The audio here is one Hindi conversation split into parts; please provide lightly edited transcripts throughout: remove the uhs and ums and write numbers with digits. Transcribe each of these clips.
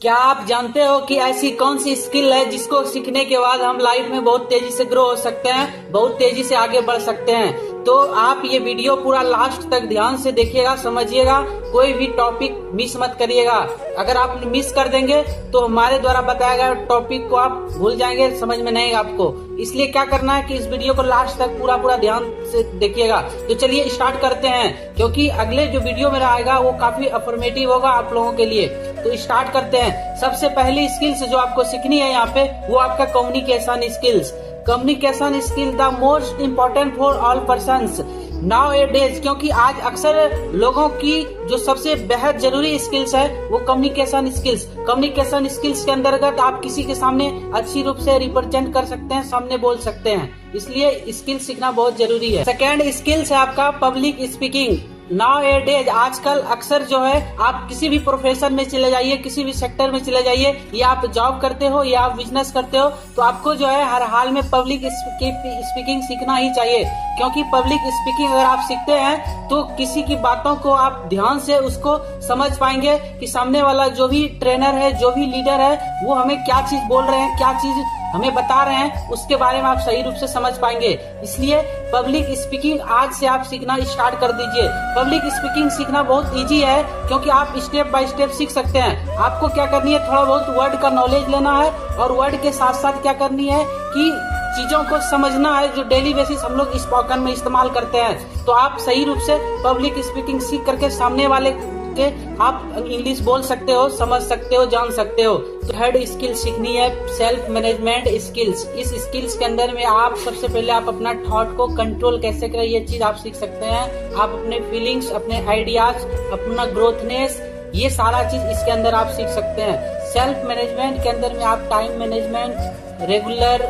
क्या आप जानते हो कि ऐसी कौन सी स्किल है जिसको सीखने के बाद हम लाइफ में बहुत तेजी से ग्रो हो सकते हैं, बहुत तेजी से आगे बढ़ सकते हैं। तो आप ये वीडियो पूरा लास्ट तक ध्यान से देखिएगा, समझिएगा, कोई भी टॉपिक मिस मत करिएगा। अगर आप मिस कर देंगे तो हमारे द्वारा बताया गया टॉपिक को आप भूल जाएंगे, समझ में नहीं आपको। इसलिए क्या करना है कि इस वीडियो को लास्ट तक पूरा ध्यान से देखिएगा। तो चलिए स्टार्ट करते हैं, क्योंकि अगले जो वीडियो मेरा आएगा वो काफी अफर्मेटिव होगा आप लोगों के लिए। तो स्टार्ट करते हैं। सबसे पहली स्किल्स जो आपको सीखनी है यहाँ पे वो आपका communication skills. Communication skill the most important for all persons now A days, क्योंकि आज अक्सर लोगों की जो सबसे बेहद जरूरी स्किल्स है वो कम्युनिकेशन स्किल्स। कम्युनिकेशन स्किल्स के अंतर्गत आप किसी के सामने अच्छी रूप से रिप्रेजेंट कर सकते हैं, सामने बोल सकते हैं, इसलिए स्किल सीखना बहुत जरूरी है। सेकेंड स्किल्स है आपका पब्लिक स्पीकिंग। नाउ ए डेज आजकल अक्सर जो है आप किसी भी प्रोफेशन में चले जाइए, किसी भी सेक्टर में चले जाइए, या आप जॉब करते हो या आप बिजनेस करते हो, तो आपको जो है हर हाल में पब्लिक स्पीकिंग सीखना ही चाहिए। क्योंकि पब्लिक स्पीकिंग अगर आप सीखते हैं तो किसी की बातों को आप ध्यान से उसको समझ पाएंगे कि सामने वाला जो भी ट्रेनर है, जो भी लीडर है, वो हमें क्या चीज बोल रहे हैं, क्या चीज हमें बता रहे हैं, उसके बारे में आप सही रूप से समझ पाएंगे। इसलिए पब्लिक स्पीकिंग आज से आप सीखना स्टार्ट कर दीजिए। पब्लिक स्पीकिंग सीखना बहुत इजी है, क्योंकि आप स्टेप बाय स्टेप सीख सकते हैं। आपको क्या करनी है, थोड़ा बहुत वर्ड का नॉलेज लेना है, और वर्ड के साथ साथ क्या करनी है कि चीजों को समझना है जो डेली बेसिस हम लोग स्पोकन में इस्तेमाल करते हैं। तो आप सही रूप से पब्लिक स्पीकिंग सीख करके सामने वाले के आप इंग्लिश बोल सकते हो, समझ सकते हो, जान सकते हो। तो थर्ड स्किल सीखनी है सेल्फ मैनेजमेंट स्किल्स। इस स्किल्स के अंदर में आप सबसे पहले आप अपना थॉट को कंट्रोल कैसे करें ये चीज आप सीख सकते हैं। आप अपने फीलिंग्स, अपने आइडियाज, अपना ग्रोथनेस, ये सारा चीज इसके अंदर आप सीख सकते हैं। सेल्फ मैनेजमेंट के अंदर में आप time management, regular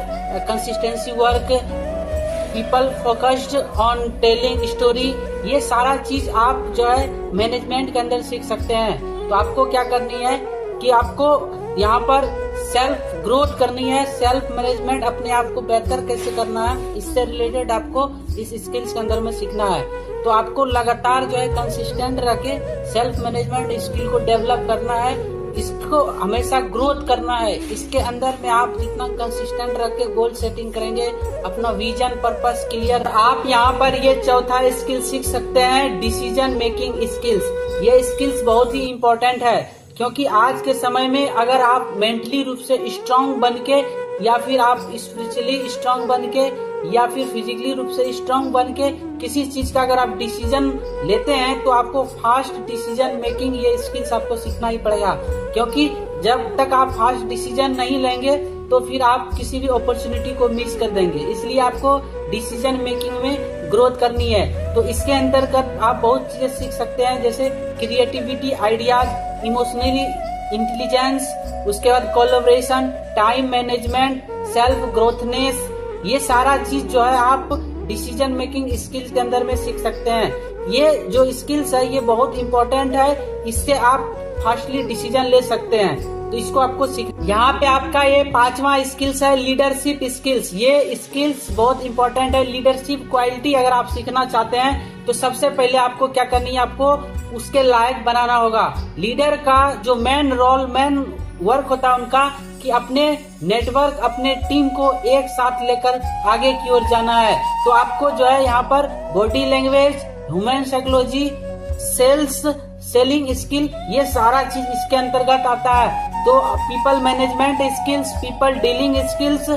consistency work, people focused on telling story, ये सारा चीज आप जो है मैनेजमेंट के अंदर सीख सकते हैं। तो आपको क्या करनी है कि आपको यहाँ पर सेल्फ ग्रोथ करनी है, सेल्फ मैनेजमेंट, अपने आप को बेहतर कैसे करना है, इससे रिलेटेड आपको इस स्किल्स के अंदर में सीखना है। तो आपको लगातार जो है कंसिस्टेंट रह के सेल्फ मैनेजमेंट स्किल को डेवलप करना है, इसको हमेशा ग्रोथ करना है। इसके अंदर में आप जितना कंसिस्टेंट रख के गोल सेटिंग करेंगे, अपना विजन पर्पस क्लियर, आप यहाँ पर ये चौथा स्किल सीख सकते हैं डिसीजन मेकिंग स्किल्स। ये स्किल्स बहुत ही इम्पोर्टेंट है, क्योंकि आज के समय में अगर आप मेंटली रूप से स्ट्रांग बन के, या फिर आप स्पिरिचुअली स्ट्रांग बन के, या फिर फिजिकली रूप से स्ट्रांग बन के किसी चीज का अगर आप डिसीजन लेते हैं तो आपको फास्ट डिसीजन मेकिंग ये स्किल्स आपको सीखना ही पड़ेगा। क्योंकि जब तक आप फास्ट डिसीजन नहीं लेंगे तो फिर आप किसी भी अपॉर्चुनिटी को मिस कर देंगे। इसलिए आपको डिसीजन मेकिंग में ग्रोथ करनी है। तो इसके अंतर्गत आप बहुत चीजें सीख सकते हैं, जैसे क्रिएटिविटी, आइडियाज, इमोशनली इंटेलिजेंस, उसके बाद collaboration, time management, self growthness, ये सारा चीज जो है आप डिसीजन मेकिंग स्किल्स के अंदर में सीख सकते हैं। ये जो स्किल्स है ये बहुत इंपॉर्टेंट है, इससे आप फास्टली डिसीजन ले सकते हैं। तो इसको आपको सीख, यहाँ पे आपका ये पांचवा स्किल्स है लीडरशिप स्किल्स। ये स्किल्स बहुत इंपॉर्टेंट है। लीडरशिप क्वालिटी अगर आप सीखना चाहते हैं तो सबसे पहले आपको क्या करनी है, आपको उसके लायक बनाना होगा। लीडर का जो मेन रोल, मेन वर्क होता है उनका कि अपने नेटवर्क, अपने टीम को एक साथ लेकर आगे की ओर जाना है। तो आपको जो है यहाँ पर body language, human psychology, selling skill, ये सारा चीज इसके अंतर्गत आता है। तो people management skills, people dealing skills,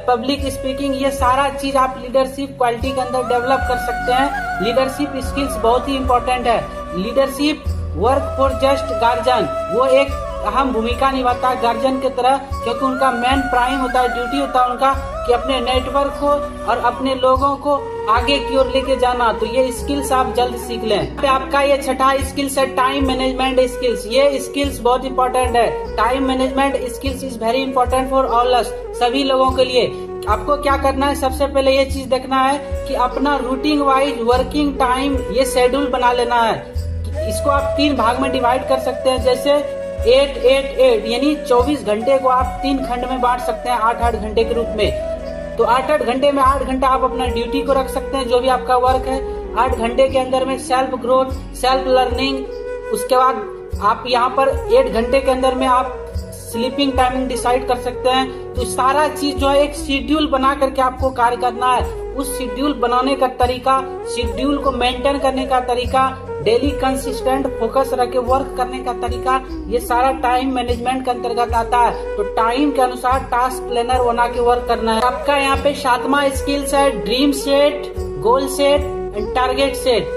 public speaking, ये सारा चीज आप लीडरशिप क्वालिटी के अंदर डेवलप कर सकते हैं। लीडरशिप स्किल्स बहुत ही इम्पोर्टेंट है। Leadership work for just guardian, वो एक अहम भूमिका निभाता है गार्जियन की तरह, क्योंकि उनका मेन प्राइम होता है, ड्यूटी होता है उनका कि अपने नेटवर्क को और अपने लोगों को आगे की ओर लेके जाना। तो ये स्किल्स आप जल्द सीख लें। तो आपका ये छठा स्किल्स है टाइम मैनेजमेंट स्किल्स। ये स्किल्स बहुत इंपॉर्टेंट है। Time management skills is very important for all us, सभी लोगों के लिए। आपको क्या करना है, सबसे पहले ये चीज देखना है कि अपना रूटीन वाइज वर्किंग टाइम ये शेड्यूल बना लेना है। इसको आप 3 भाग में डिवाइड कर सकते हैं, जैसे 8-8-8, यानी 24 घंटे को आप 3 खंड में बांट सकते हैं 8-8 घंटे के रूप में। तो 8-8 घंटे में 8 घंटा आप अपना ड्यूटी को रख सकते हैं, जो भी आपका वर्क है। 8 घंटे के अंदर में सेल्फ ग्रोथ, सेल्फ लर्निंग, उसके बाद आप यहाँ पर 8 घंटे के अंदर में आप स्लीपिंग टाइमिंग डिसाइड कर सकते हैं। तो सारा चीज जो है एक शेड्यूल बना करके आपको कार्य करना है। उस शेड्यूल बनाने का तरीका, शेड्यूल को मेंटेन करने का तरीका, डेली कंसिस्टेंट फोकस रख के वर्क करने का तरीका, ये सारा टाइम मैनेजमेंट के अंतर्गत आता है। तो टाइम के अनुसार टास्क प्लानर बना के वर्क करना है। आपका यहाँ पे 7वां स्किल्स है dream set, goal set and target set.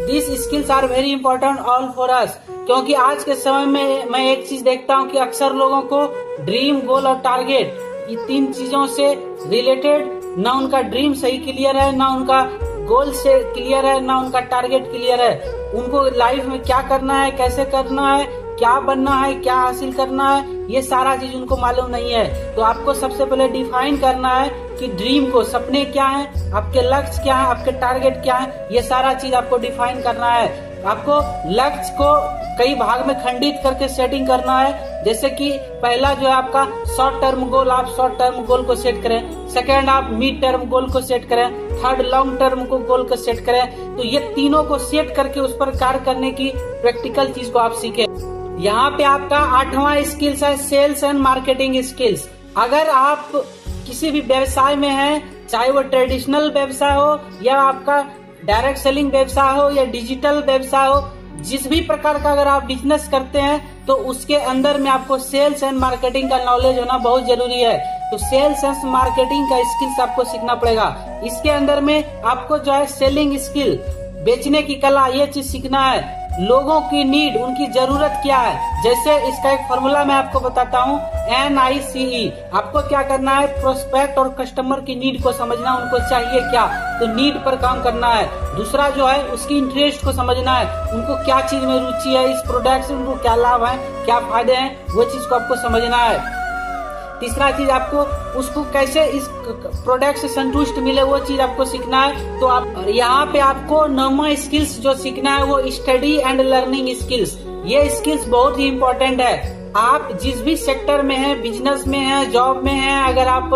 This skills are very important all for us, क्योंकि आज के समय में मैं एक चीज देखता हूँ कि अक्सर लोगों को ड्रीम, गोल और टारगेट, ये 3 चीजों से रिलेटेड ना उनका ड्रीम सही क्लियर है, ना उनका गोल से क्लियर है, ना उनका टारगेट क्लियर है। उनको लाइफ में क्या करना है, कैसे करना है, क्या बनना है, क्या हासिल करना है, ये सारा चीज उनको मालूम नहीं है। तो आपको सबसे पहले डिफाइन करना है कि ड्रीम को, सपने क्या है, आपके लक्ष्य क्या है, आपके टारगेट क्या है, ये सारा चीज आपको डिफाइन करना है। आपको लक्ष्य को कई भाग में खंडित करके सेटिंग करना है। जैसे कि पहला जो है आपका शॉर्ट टर्म गोल, आप शॉर्ट टर्म गोल को सेट करें। सेकंड आप मिड टर्म गोल को सेट करें। थर्ड लॉन्ग टर्म को गोल को सेट करें। तो ये तीनों को सेट करके उस पर कार्य करने की प्रैक्टिकल चीज को आप सीखें। यहाँ पे आपका 8वां स्किल्स है सेल्स एंड मार्केटिंग स्किल्स। अगर आप किसी भी व्यवसाय में हैं, चाहे वो ट्रेडिशनल व्यवसाय हो या आपका डायरेक्ट सेलिंग व्यवसाय हो या डिजिटल व्यवसाय हो, जिस भी प्रकार का अगर आप बिजनेस करते हैं तो उसके अंदर में आपको सेल्स एंड मार्केटिंग का नॉलेज होना बहुत जरूरी है। तो सेल्स एंड मार्केटिंग का स्किल्स आपको सीखना पड़ेगा। इसके अंदर में आपको जो है सेलिंग स्किल, बेचने की कला, ये चीज सीखना है। लोगों की नीड, उनकी जरूरत क्या है। जैसे इसका एक फॉर्मूला मैं आपको बताता हूँ, NICE। आपको क्या करना है, प्रोस्पेक्ट और कस्टमर की नीड को समझना, उनको चाहिए क्या, तो नीड पर काम करना है। दूसरा जो है उसकी इंटरेस्ट को समझना है, उनको क्या चीज में रुचि है, इस प्रोडक्ट से उनको क्या लाभ है, क्या फायदे हैं, वो चीज को आपको समझना है। तीसरा चीज आपको उसको कैसे इस प्रोडक्ट से संतुष्ट मिले, वो चीज आपको सीखना है। तो आप यहाँ पे आपको 9वां स्किल्स जो सीखना है वो स्टडी एंड लर्निंग स्किल्स। ये स्किल्स बहुत ही इम्पोर्टेंट है। आप जिस भी सेक्टर में हैं, बिजनेस में हैं, जॉब में हैं, अगर आप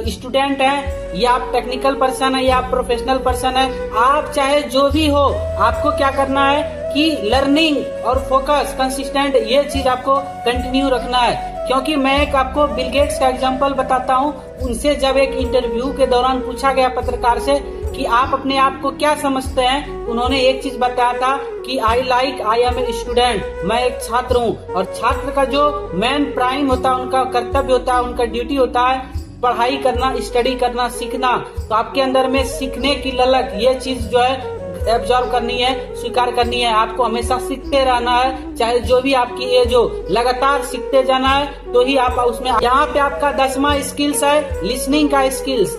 स्टूडेंट हैं या आप टेक्निकल पर्सन है या आप प्रोफेशनल पर्सन है, आप चाहे जो भी हो, आपको क्या करना है कि लर्निंग और फोकस, कंसिस्टेंट, ये चीज आपको कंटिन्यू रखना है। क्योंकि मैं एक आपको बिल गेट्स का एग्जांपल बताता हूँ। उनसे जब एक इंटरव्यू के दौरान पूछा गया पत्रकार से कि आप अपने आप को क्या समझते हैं, उन्होंने एक चीज बताया था कि आई एम ए स्टूडेंट, मैं एक छात्र हूँ। और छात्र का जो मेन प्राइम होता है, उनका कर्तव्य होता है, उनका ड्यूटी होता है पढ़ाई करना, स्टडी करना, सीखना। तो आपके अंदर में सीखने की ललक, ये चीज जो है एब्जॉर्व करनी है, स्वीकार करनी है। आपको हमेशा सीखते रहना है, चाहे जो भी आपकी एज हो, लगातार सीखते जाना है, तो ही आप उसमें। यहाँ पे आपका 10वां स्किल्स है लिसनिंग का skills.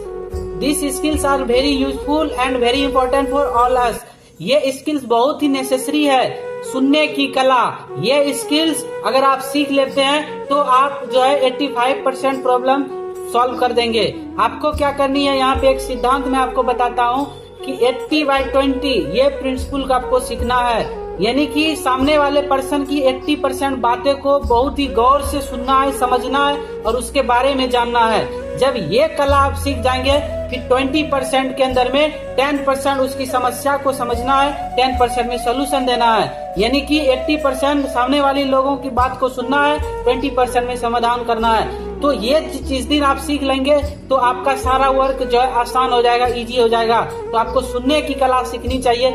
This skills are very useful and very important for all us. ये स्किल्स बहुत ही नेसेसरी है। सुनने की कला, ये स्किल्स अगर आप सीख लेते हैं तो आप जो है 85% प्रॉब्लम सॉल्व कर देंगे। आपको क्या करनी है, यहाँ पे एक सिद्धांत मैं आपको बताता हूँ कि 80/20 ये प्रिंसिपल का आपको सीखना है। यानी कि सामने वाले पर्सन की 80% बातें को बहुत ही गौर से सुनना है, समझना है और उसके बारे में जानना है। जब ये कला आप सीख जाएंगे, फिर 20% के अंदर में 10% उसकी समस्या को समझना है, 10% में सोल्यूशन देना है। यानी कि 80% सामने वाले लोगों की बात को सुनना है, 20% में समाधान करना है। तो ये जिस दिन आप सीख लेंगे तो आपका सारा वर्क जो है आसान हो जाएगा, इजी हो जाएगा। तो आपको सुनने की कला सीखनी चाहिए।